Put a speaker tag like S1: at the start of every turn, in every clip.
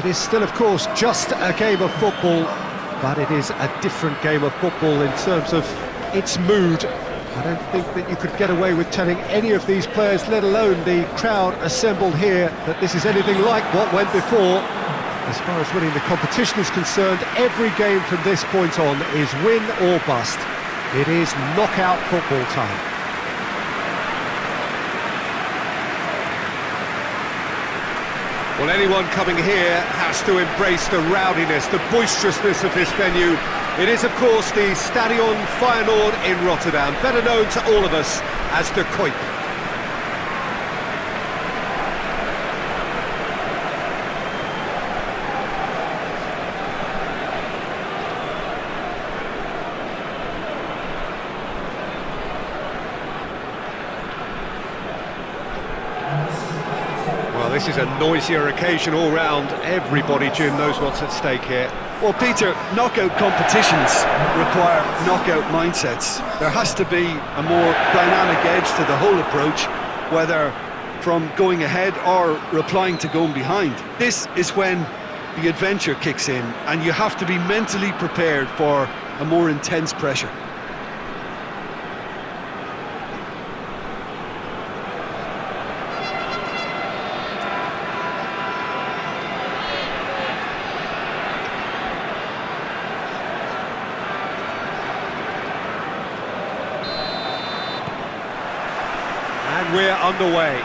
S1: It is still, of course, just a game of football, but it is a different game of football in terms of its mood. I don't think that you could get away with telling any of these players, let alone the crowd assembled here, that this is anything like what went before. As far as winning the competition is concerned, every game from this point on is win or bust. It is knockout football time. Well, anyone coming here has to embrace the rowdiness, the boisterousness of this venue. It is, of course, the Stadion Feyenoord in Rotterdam, better known to all of us as the Kuip. This is a noisier occasion all round. Everybody, Jim, knows what's at stake here.
S2: Well, Peter, knockout competitions require knockout mindsets. There has to be a more dynamic edge to the whole approach, whether from going ahead or replying to going behind. This is when the adventure kicks in, and you have to be mentally prepared for a more intense pressure.
S1: And we're underway.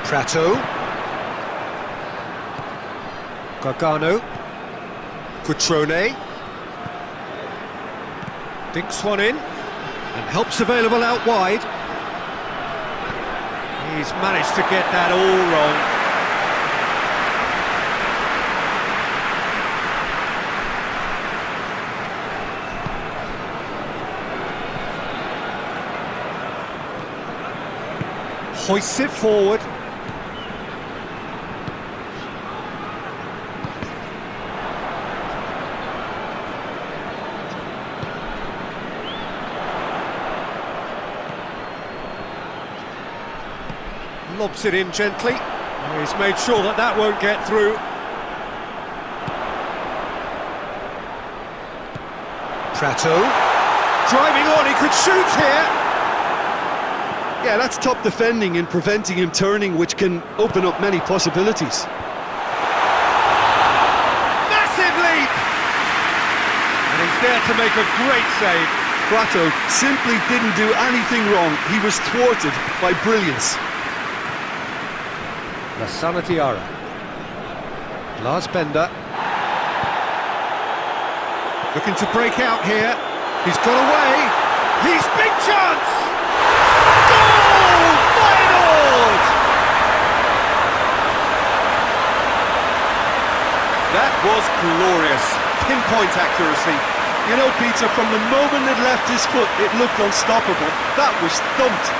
S1: Prato. Gargano. Cutrone. Dinks one in. And help's available out wide. He's managed to get that all wrong. Hoists it forward. Lobs it in gently. He's made sure that that won't get through. Prato. Driving on, he could shoot here.
S2: Yeah, that's top defending and preventing him turning, which can open up many possibilities.
S1: Massive leap! And he's there to make a great save.
S2: Prato simply didn't do anything wrong. He was thwarted by brilliance.
S1: Lassana Diarra. Lars Bender. Looking to break out here. He's got away. He's big chance! Goal! Feyenoord! That was glorious. Pinpoint accuracy.
S2: You know, Peter, from the moment it left his foot, it looked unstoppable. That was thumped.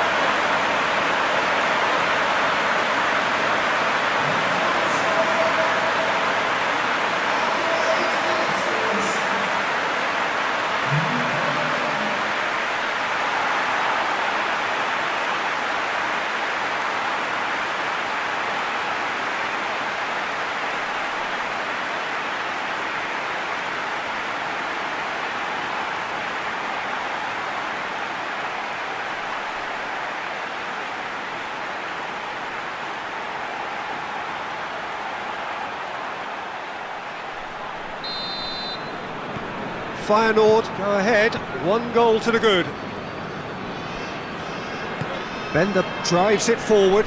S1: Feyenoord go ahead, 1 goal to the good. Bender drives it forward.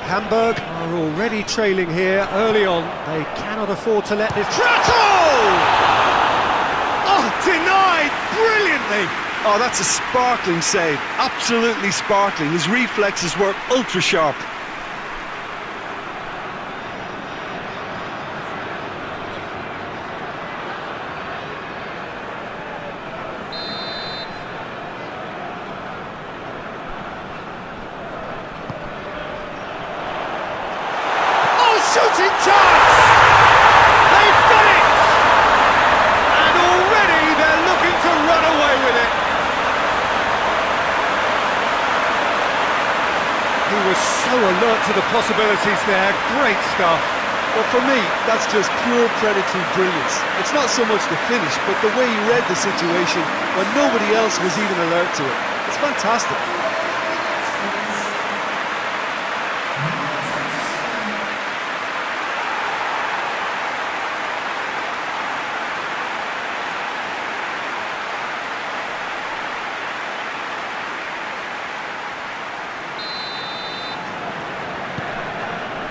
S1: Hamburg are already trailing here early on. They cannot afford to let this... Prato! Oh, denied brilliantly!
S2: Oh, that's a sparkling save. Absolutely sparkling. His reflexes were ultra sharp.
S1: Oh, shooting chance! They've done it! was so alert to the possibilities there. Great stuff.
S2: Well, for me, that's just pure predatory brilliance. It's not so much the finish, but the way he read the situation when nobody else was even alert to it. It's fantastic.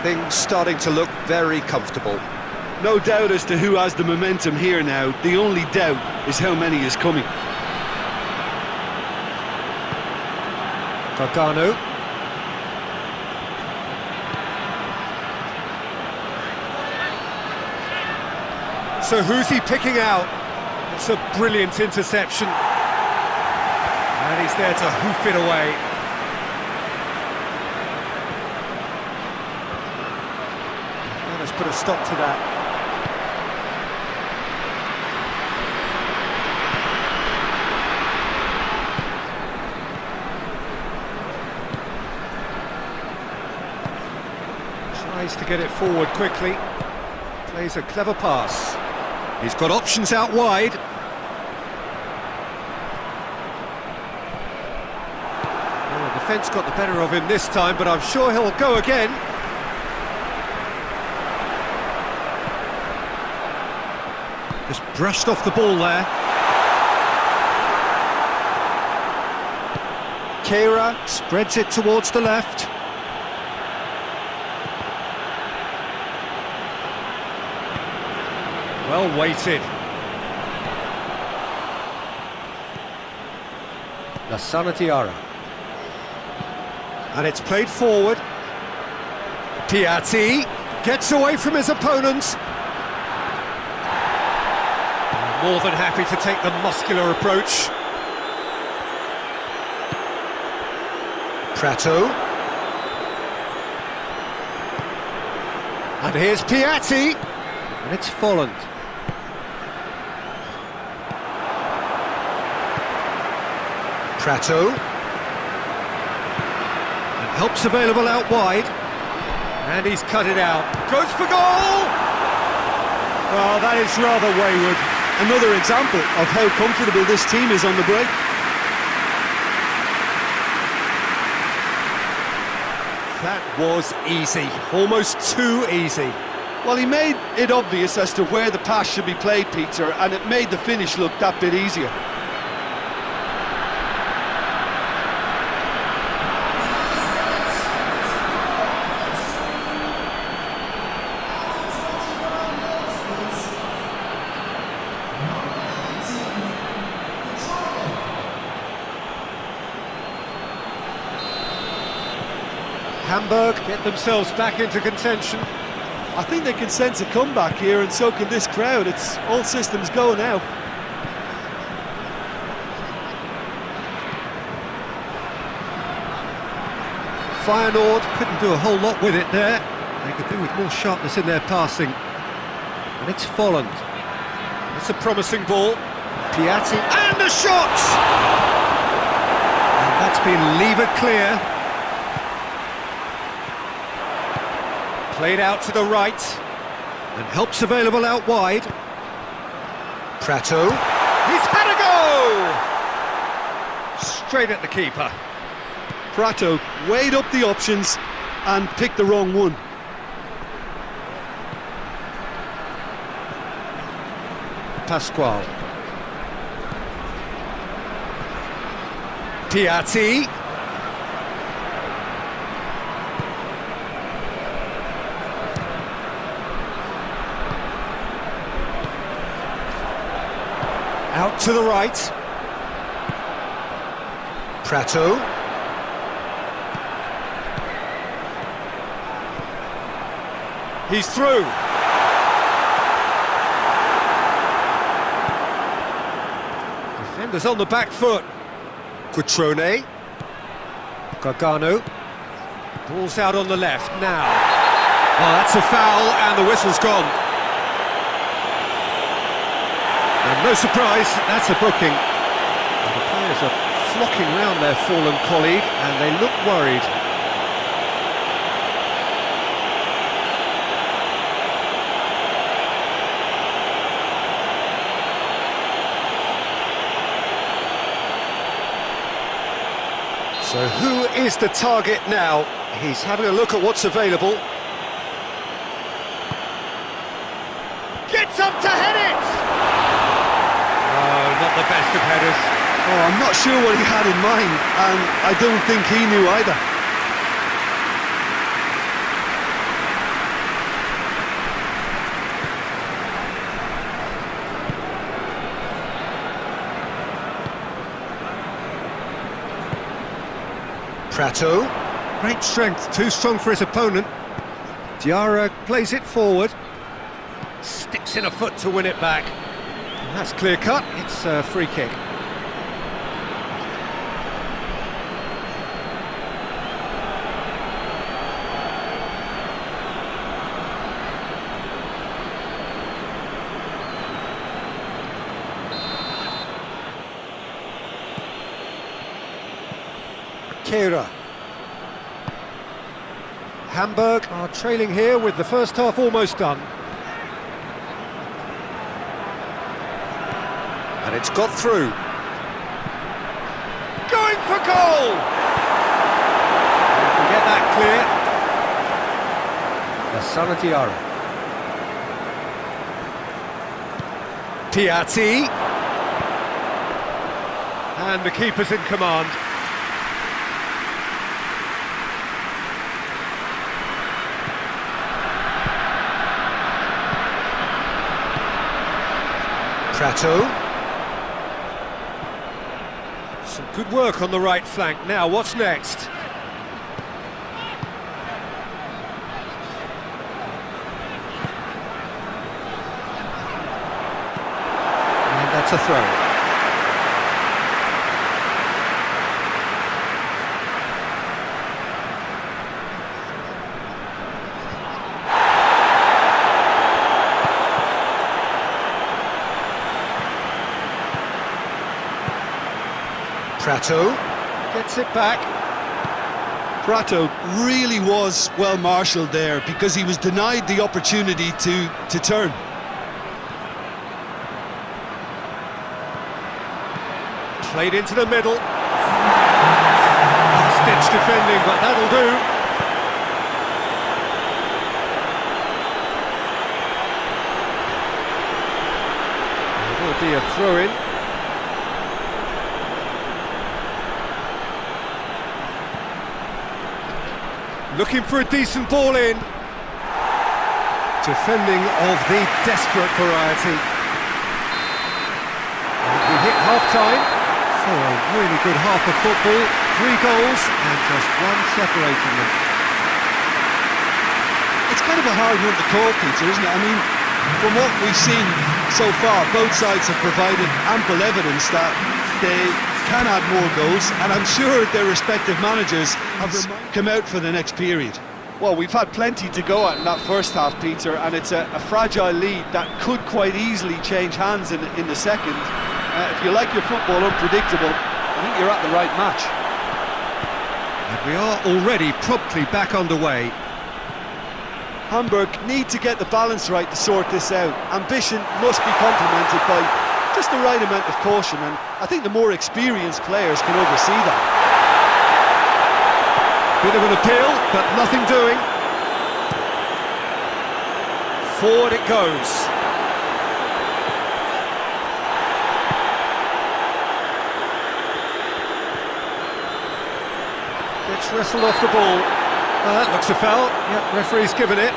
S1: Things starting to look very comfortable.
S2: No doubt as to who has the momentum here now. The only doubt is how many is coming.
S1: Gargano. So who's he picking out? It's a brilliant interception. And he's there to hoof it away. Let's put a stop to that. Tries to get it forward quickly. Plays a clever pass. He's got options out wide. Well, the defence got the better of him this time, but I'm sure he'll go again. Just brushed off the ball there. Keira spreads it towards the left. Well weighted. Lassana Diarra. And it's played forward. Piatti gets away from his opponents. More than happy to take the muscular approach. Prato. And here's Piatti. And it's Folland. Prato. And help's available out wide. And he's cut it out. Goes for goal! Well, that is rather wayward.
S2: Another example of how comfortable this team is on the break.
S1: That was easy, almost too easy.
S2: Well, he made it obvious as to where the pass should be played, Peter, and it made the finish look that bit easier.
S1: Hamburg get themselves back into contention.
S2: I think they can sense a comeback here, and so can this crowd. It's all systems go now.
S1: Feyenoord couldn't do a whole lot with it there. They could do with more sharpness in their passing. And it's Folland. It's a promising ball. Piatti, and a shot! And that's been levered clear. Played out to the right, and help's available out wide. Prato, he's had a go! Straight at the keeper.
S2: Prato weighed up the options and picked the wrong one.
S1: Pasquale. Piatti. Out to the right. Prato. He's through. Defenders on the back foot. Cutrone. Gargano. Ball's out on the left now. Oh, that's a foul, and the whistle's gone. And no surprise, that's a booking. And the players are flocking round their fallen colleague, and they look worried. So who is the target now? He's having a look at what's available. Gets up to head it! Oh, not the best of headers.
S2: Oh, I'm not sure what he had in mind, and I don't think he knew either.
S1: Prato, great strength, too strong for his opponent. Diarra plays it forward, sticks in a foot to win it back. And that's clear cut, it's a free kick. Kehrer. Hamburg are trailing here with the first half almost done. And it's got through. Going for goal! Can get that clear. Lassana Diarra. Piatti. And the keeper's in command. Prato. Some good work on the right flank. Now, what's next? And that's a throw. Prato gets it back.
S2: Prato really was well marshalled there because he was denied the opportunity to turn.
S1: Played into the middle. Stitch defending, but that'll do. It will be a throw-in. Looking for a decent ball in. Defending of the desperate variety. And we hit half-time. So a really good half of football. 3 goals and just one separating them.
S2: It's kind of a hard one to call, Peter, isn't it? I mean, from what we've seen so far, both sides have provided ample evidence that they can add more goals, and I'm sure their respective managers have come out for the next period.
S3: Well, we've had plenty to go at in that first half, Peter, and it's a fragile lead that could quite easily change hands in the second. If you like your football unpredictable, I think you're at the right match.
S1: And we are already promptly back underway.
S3: Hamburg need to get the balance right to sort this out. Ambition must be complemented by just the right amount of caution, and I think the more experienced players can oversee that.
S1: Bit of an appeal, but nothing doing. Forward it goes. Gets wrestled off the ball. That looks a foul. Yep, referee's given it.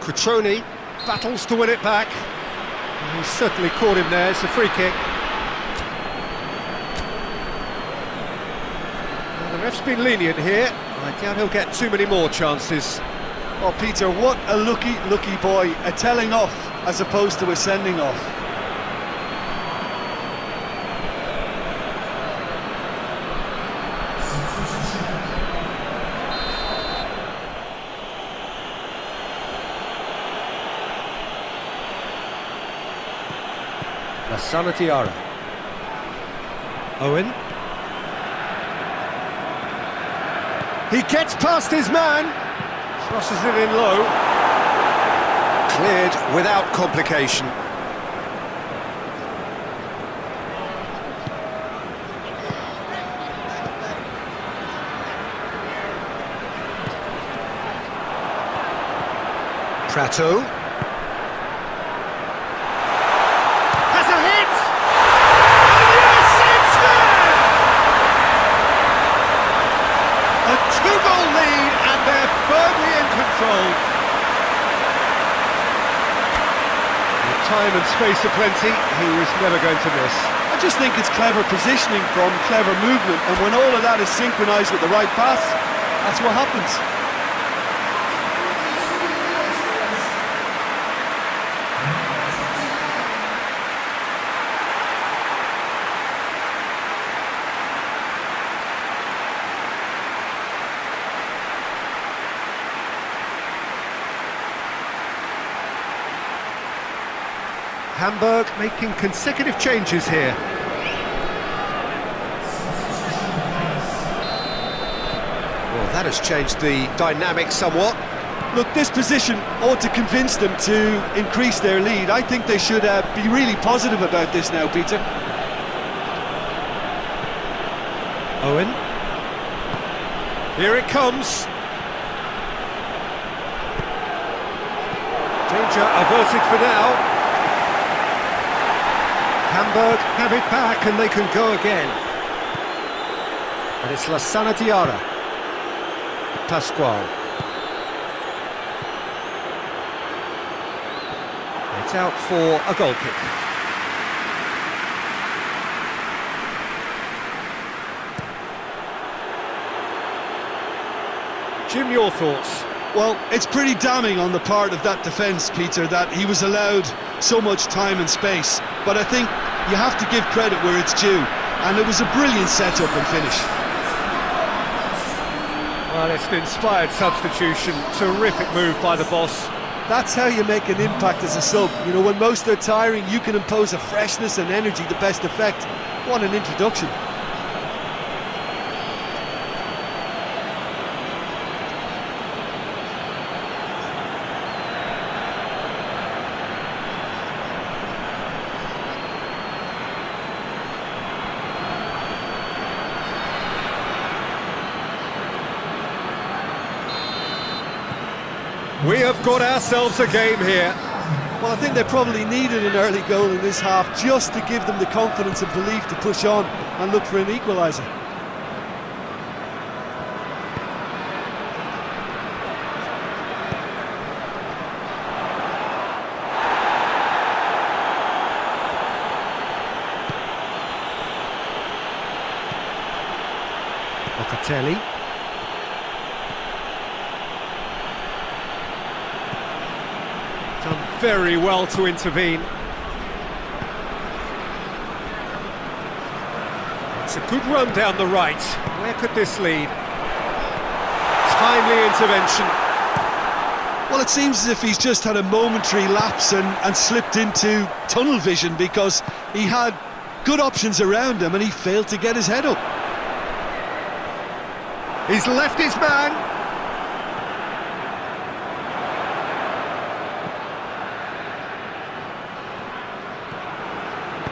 S1: Cutrone battles to win it back. He's certainly caught him there. It's a free kick. Well, the ref's been lenient here. I doubt he'll get too many more chances.
S3: Oh, Peter, what a lucky boy. A telling off as opposed to a sending off.
S1: Lassana Diarra. Owen. He gets past his man. Crosses it in low.
S4: Cleared without complication. Prato.
S1: Has a hit! And yes, it's there! A two-goal lead and they're firmly in control. With time and space aplenty, he was never going to miss.
S3: I just think it's clever positioning from clever movement, and when all of that is synchronised with the right pass, that's what happens.
S1: Hamburg making consecutive changes here.
S4: Well, that has changed the dynamic somewhat.
S3: Look, this position ought to convince them to increase their lead. I think they should be really positive about this now, Peter.
S1: Owen. Here it comes. Danger averted for now. Hamburg have it back and they can go again. And it's Lassana Diarra. Pascual. It's out for a goal kick. Jim, your thoughts?
S3: Well, it's pretty damning on the part of that defence, Peter, that he was allowed so much time and space. But I think you have to give credit where it's due, and it was a brilliant setup and finish.
S1: Well, it's an inspired substitution. Terrific move by the boss.
S3: That's how you make an impact as a sub. You know, when most are tiring, you can impose a freshness and energy to best effect. What an introduction.
S1: We have got ourselves a game here.
S3: Well, I think they probably needed an early goal in this half just to give them the confidence and belief to push on and look for an equaliser.
S1: Locatelli. Done very well to intervene. It's a good run down the right. Where could this lead? Timely intervention.
S3: Well, it seems as if he's just had a momentary lapse and slipped into tunnel vision, because he had good options around him and he failed to get his head up.
S1: He's left his man.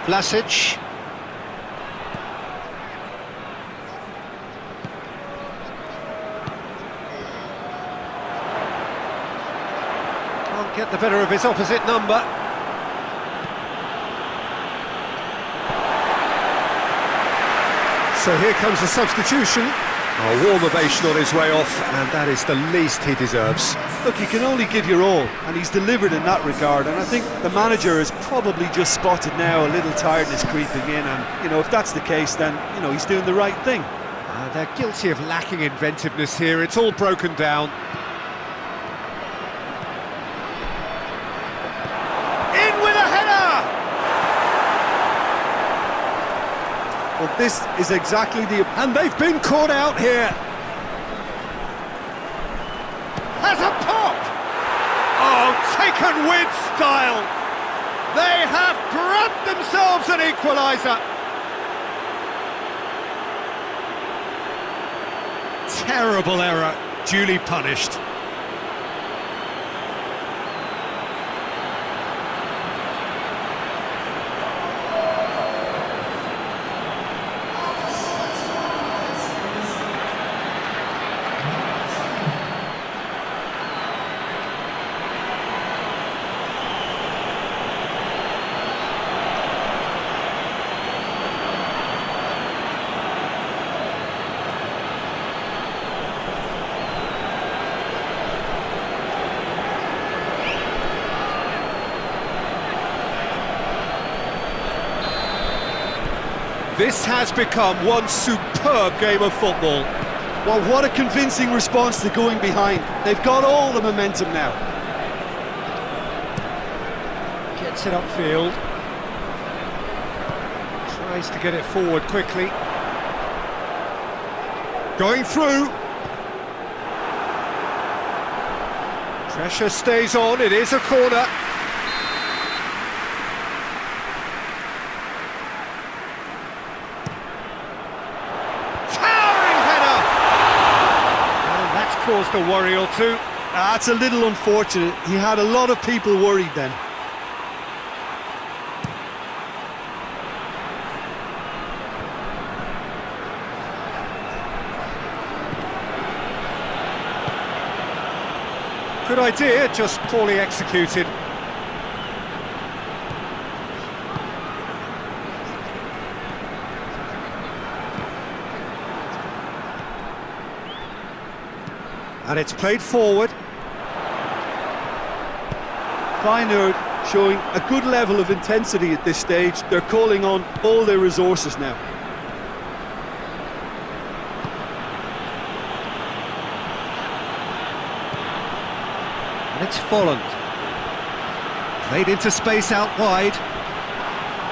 S1: Vlasic. Can't get the better of his opposite number. So here comes the substitution. A warm ovation on his way off, and that is the least he deserves.
S3: Look, you can only give your all, and he's delivered in that regard, and I think the manager has probably just spotted now a little tiredness creeping in, and, you know, if that's the case, then, you know, he's doing the right thing.
S1: They're guilty of lacking inventiveness here. It's all broken down. In with a header!
S3: Well, this is exactly the...
S1: And they've been caught out here. Has a pop! Oh, taken with style! They have grabbed themselves an equaliser. Terrible error, duly punished. This has become one superb game of football.
S2: Well, what a convincing response to going behind. They've got all the momentum now.
S1: Gets it upfield. Tries to get it forward quickly. Going through. Pressure stays on, it is a corner. Caused a worry or two.
S2: That's a little unfortunate. He had a lot of people worried then.
S1: Good idea, just poorly executed. And it's played forward.
S2: Feyenoord showing a good level of intensity at this stage. They're calling on all their resources now.
S1: And it's Folland. Played into space out wide.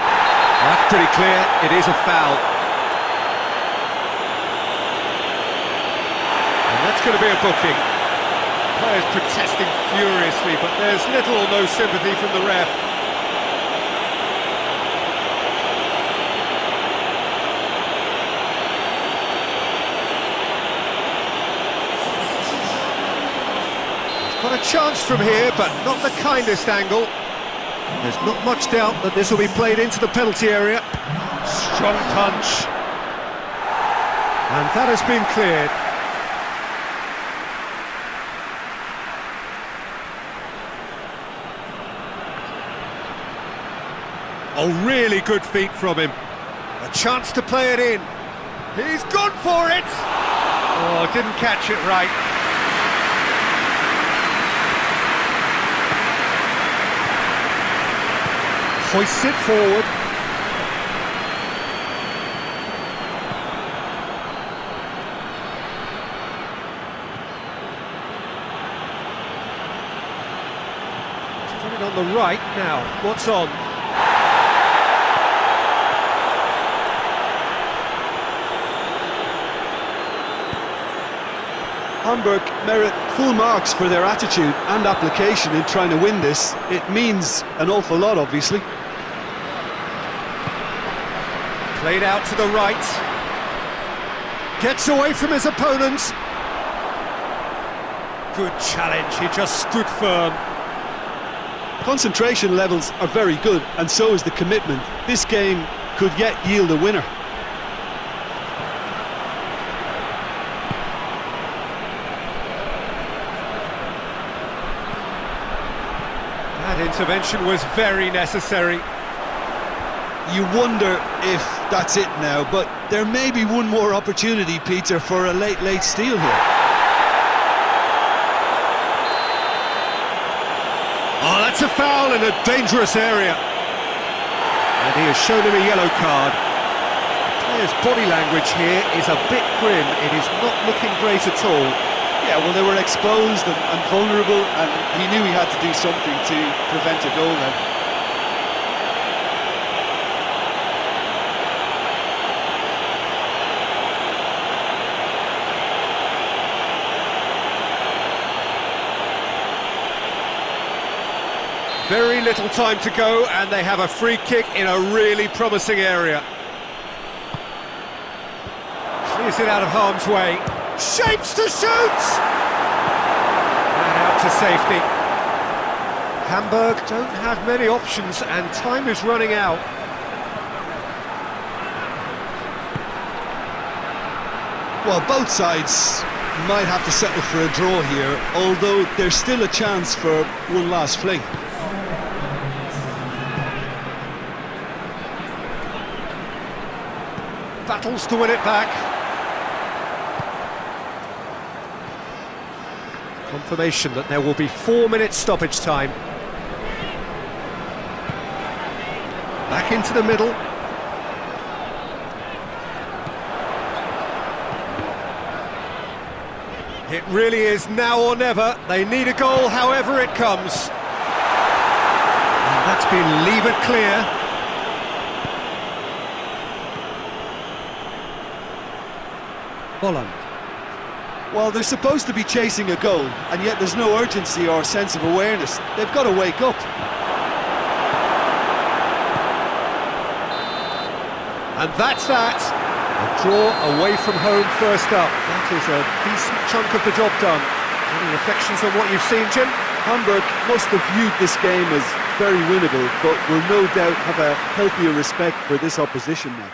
S1: That's pretty clear, it is a foul. That's going to be a booking. Players protesting furiously, but there's little or no sympathy from the ref. He's got a chance from here, but not the kindest angle. There's not much doubt that this will be played into the penalty area. Strong punch. And that has been cleared. Oh, really good feet from him. A chance to play it in. He's gone for it! Oh, didn't catch it right. Hoists it forward. He's put it on the right now. What's on?
S2: Hamburg merit full marks for their attitude and application in trying to win this. It means an awful lot, obviously.
S1: Played out to the right. Gets away from his opponents. Good challenge, he just stood firm.
S2: Concentration levels are very good, and so is the commitment. This game could yet yield a winner.
S1: That intervention was very necessary.
S2: You wonder if that's it now, but there may be one more opportunity, Peter, for a late steal here.
S1: Oh, that's a foul in a dangerous area. And he has shown him a yellow card. The player's body language here is a bit grim. It is not looking great at all.
S2: Yeah, well, they were exposed and vulnerable, and he knew he had to do something to prevent a goal then.
S1: Very little time to go, and they have a free kick in a really promising area. Clears it out of harm's way. Shapes to shoot! And out to safety. Hamburg don't have many options, and time is running out.
S2: Well, both sides might have to settle for a draw here, although there's still a chance for one last fling.
S1: Battles to win it back. Confirmation that there will be 4 minutes stoppage time. Back into the middle. It really is now or never. They need a goal however it comes. And that's been levered clear. Holland.
S2: Well, they're supposed to be chasing a goal, and yet there's no urgency or sense of awareness. They've got to wake up.
S1: And that's that. A draw away from home first up. That is a decent chunk of the job done. Any reflections on what you've seen, Jim?
S2: Hamburg must have viewed this game as very winnable, but will no doubt have a healthier respect for this opposition now.